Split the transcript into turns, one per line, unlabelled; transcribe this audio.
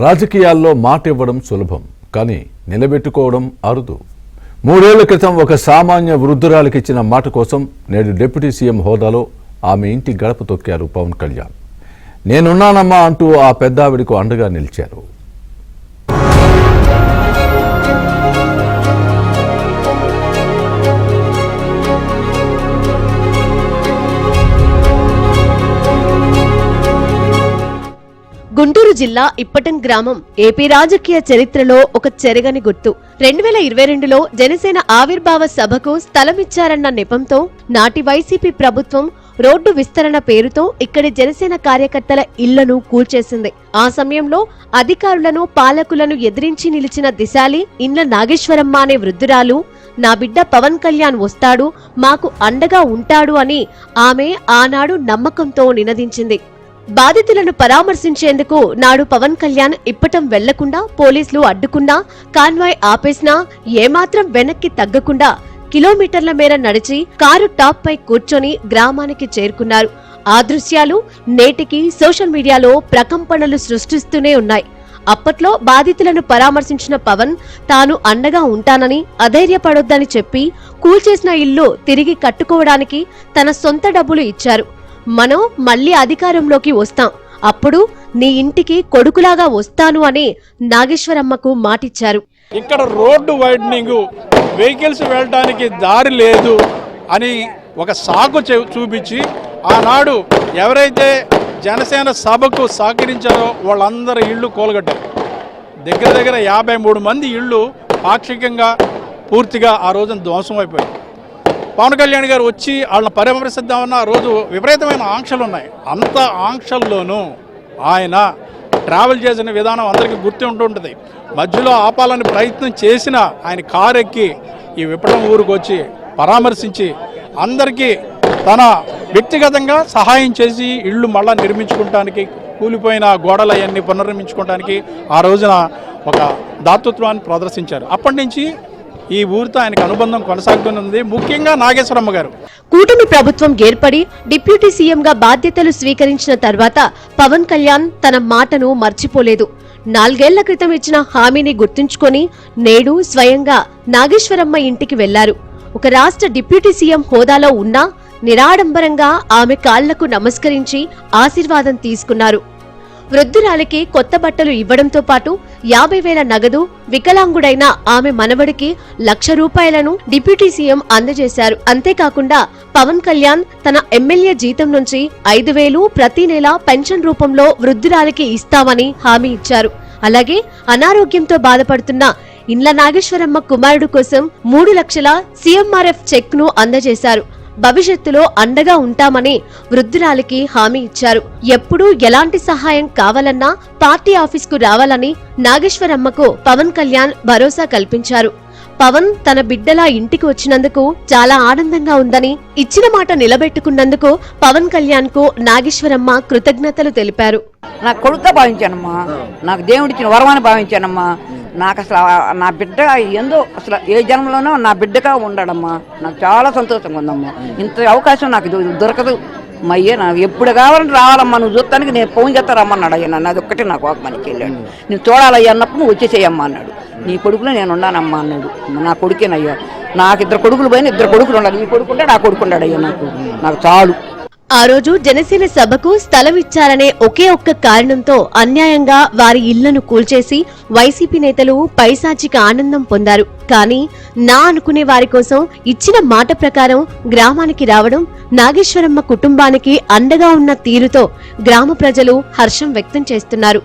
రాజకీయాల్లో మాట ఇవ్వడం సులభం, కానీ నిలబెట్టుకోవడం అరుదు. 3 ఏళ్ల క్రితం ఒక సామాన్య వృద్ధురాలికి ఇచ్చిన మాట కోసం నేడు డిప్యూటీ సీఎం హోదాలో ఆమె ఇంటి గడప తొక్కారు పవన్ కళ్యాణ్. నేనున్నానమ్మా అంటూ ఆ పెద్దావిడకు అండగా నిలిచారు.
గుంటూరు జిల్లా ఇప్పటం గ్రామం ఏపీ రాజకీయ చరిత్రలో ఒక చెరగని గుర్తు. 2022లో జనసేన ఆవిర్భావ సభకు స్థలమిచ్చారన్న నెపంతో నాటి వైసీపీ ప్రభుత్వం రోడ్డు విస్తరణ పేరుతో ఇక్కడి జనసేన కార్యకర్తల ఇళ్లను కూల్చేసింది. ఆ సమయంలో అధికారులను పాలకులను ఎదిరించి నిలిచిన దిశాలి ఇండ్ల నాగేశ్వరమ్మ అనే వృద్ధురాలు నా బిడ్డ పవన్ కళ్యాణ్ వస్తాడు, మాకు అండగా ఉంటాడు అని ఆమె ఆనాడు నమ్మకంతో నినదించింది. బాధితులను పరామర్శించేందుకు నాడు పవన్ కళ్యాణ్ ఇప్పటం వెళ్లకుండా పోలీసులు అడ్డుకున్నా, కాన్వాయ్ ఆపేసినా ఏమాత్రం వెనక్కి తగ్గకుండా కిలోమీటర్ల మేర నడిచి కారు టాప్ పై కూర్చొని గ్రామానికి చేరుకున్నారు. ఆ దృశ్యాలు నేటికి సోషల్ మీడియాలో ప్రకంపనలు సృష్టిస్తూనే ఉన్నాయి. అప్పట్లో బాధితులను పరామర్శించిన పవన్ తాను అండగా ఉంటానని, అధైర్యపడొద్దని చెప్పి కూల్చేసిన ఇల్లు తిరిగి కట్టుకోవడానికి తన సొంత డబ్బులు ఇచ్చారు. మనం మళ్లీ అధికారంలోకి వస్తాం, అప్పుడు నీ ఇంటికి కొడుకులాగా వస్తాను అని నాగేశ్వరమ్మకు మాటిచ్చారు.
ఇక్కడ రోడ్డు వైడనింగ్, వెహికల్స్ వెళ్ళడానికి దారి లేదు అని ఒక సాకు చూపించి ఆనాడు ఎవరైతే జనసేన సభకు సహకరించారో వాళ్ళందరి ఇళ్ళు కూలగట్టారు. దగ్గర 53 మంది ఇళ్ళు పాక్షికంగా పూర్తిగా ఆ రోజున ధ్వంసం అయిపోయాయి. పవన్ కళ్యాణ్ గారు వచ్చి వాళ్ళని పరామర్శిద్దామన్న రోజు విపరీతమైన ఆంక్షలు ఉన్నాయి. అంత ఆంక్షల్లోనూ ఆయన ట్రావెల్ చేసిన విధానం అందరికీ గుర్తు ఉంటుంటుంది. మధ్యలో ఆపాలని ప్రయత్నం చేసిన ఆయన కారు ఎక్కి ఈ విపటం ఊరికి వచ్చి పరామర్శించి అందరికీ తన వ్యక్తిగతంగా సహాయం చేసి ఇళ్ళు మళ్ళా నిర్మించుకోవడానికి, కూలిపోయిన గోడలన్నీ పునర్నిర్మించుకోవడానికి ఆ రోజున ఒక దాతృత్వాన్ని ప్రదర్శించారు. అప్పటి నుంచి ఈ ఊరితో ఆయనకు అనుబంధం కొనసాగుతుంది. ముఖ్యంగా నాగేశ్వరమ్మ గారు
కూటమి ప్రభుత్వం ఏర్పడి డిప్యూటీ సీఎంగా బాధ్యతలు స్వీకరించిన తర్వాత పవన్ కళ్యాణ్ తన మాటను మర్చిపోలేదు. 4 ఏళ్ల క్రితం ఇచ్చిన హామీని గుర్తుంచుకొని నేడు స్వయంగా నాగేశ్వరమ్మ ఇంటికి వెళ్లారు. ఒక రాష్ట్ర డిప్యూటీ సీఎం హోదాలో ఉన్నా నిరాడంబరంగా ఆమె కాళ్లకు నమస్కరించి ఆశీర్వాదం తీసుకున్నారు. వృద్ధురాలికి కొత్త బట్టలు ఇవ్వడంతో పాటు 50,000 నగదు, వికలాంగుడైన ఆమె మనవడికి 1,00,000 రూపాయలను డిప్యూటీ సీఎం అందజేశారు. అంతేకాకుండా పవన్ కళ్యాణ్ తన ఎమ్మెల్యే జీతం నుంచి 5,000 ప్రతి నెల పెన్షన్ రూపంలో వృద్ధురాలికి ఇస్తామని హామీ ఇచ్చారు. అలాగే అనారోగ్యంతో బాధపడుతున్న ఇండ్ల నాగేశ్వరమ్మ కుమారుడు కోసం 3 లక్షల సీఎంఆర్ఎఫ్ చెక్ ను అందజేశారు. భవిష్యత్తులో అండగా ఉంటామని వృద్ధురాలికి హామీ ఇచ్చారు. ఎప్పుడూ ఎలాంటి సహాయం కావాలన్నా పార్టీ ఆఫీస్కు రావాలని నాగేశ్వరమ్మకు పవన్ కళ్యాణ్ భరోసా కల్పించారు. పవన్ తన బిడ్డలా ఇంటికి వచ్చినందుకు చాలా ఆనందంగా ఉందని, ఇచ్చిన మాట నిలబెట్టుకున్నందుకు పవన్ కళ్యాణ్ కు నాగేశ్వరమ్మ కృతజ్ఞతలు తెలిపారు.
నా కొడుకుగా భావించానమ్మా, నాకు దేవుడిచ్చిన వరమని భావించానమ్మా. నాకు అసలు నా బిడ్డ ఏందో అసలు ఏ జన్మలోనో నా బిడ్డగా ఉండడమ్మా. నాకు చాలా సంతోషంగా ఉందమ్మా. ఇంత అవకాశం నాకు దొరకదు. అయ్యే నాకు ఎప్పుడు కావాలంటే రావాలమ్మా, నువ్వు చూస్తానికి నేను ఫోన్ చేస్తా రమ్మన్నాడు. అయ్యా నన్ను అది ఒక్కటే నాకు వాక్మానికి వెళ్ళాడు. నేను చూడాలయ్యా అన్నప్పుడు నువ్వు వచ్చేసేయమ్మా అన్నాడు. నీ కొడుకులో నేను ఉన్నానమ్మా అన్నాడు. నా కొడుకేనయ్యా, నాకు 2 కొడుకులు పోయిన 2 కొడుకులు ఉండాలి. నీ కొడుకుంటాడు, ఆ కొడుకున్నాడు. అయ్యా నాకు చాలు.
ఆ రోజు జనసేన సభకు స్థలం ఇచ్చారనే ఒకే ఒక్క కారణంతో అన్యాయంగా వారి ఇళ్లను కూల్చేసి వైసీపీ నేతలు పైశాచిక ఆనందం పొందారు. కానీ నా అనుకునే వారి కోసం ఇచ్చిన మాట ప్రకారం గ్రామానికి రావడం, నాగేశ్వరమ్మ కుటుంబానికి అండగా ఉన్న తీరుతో గ్రామ ప్రజలు హర్షం వ్యక్తం చేస్తున్నారు.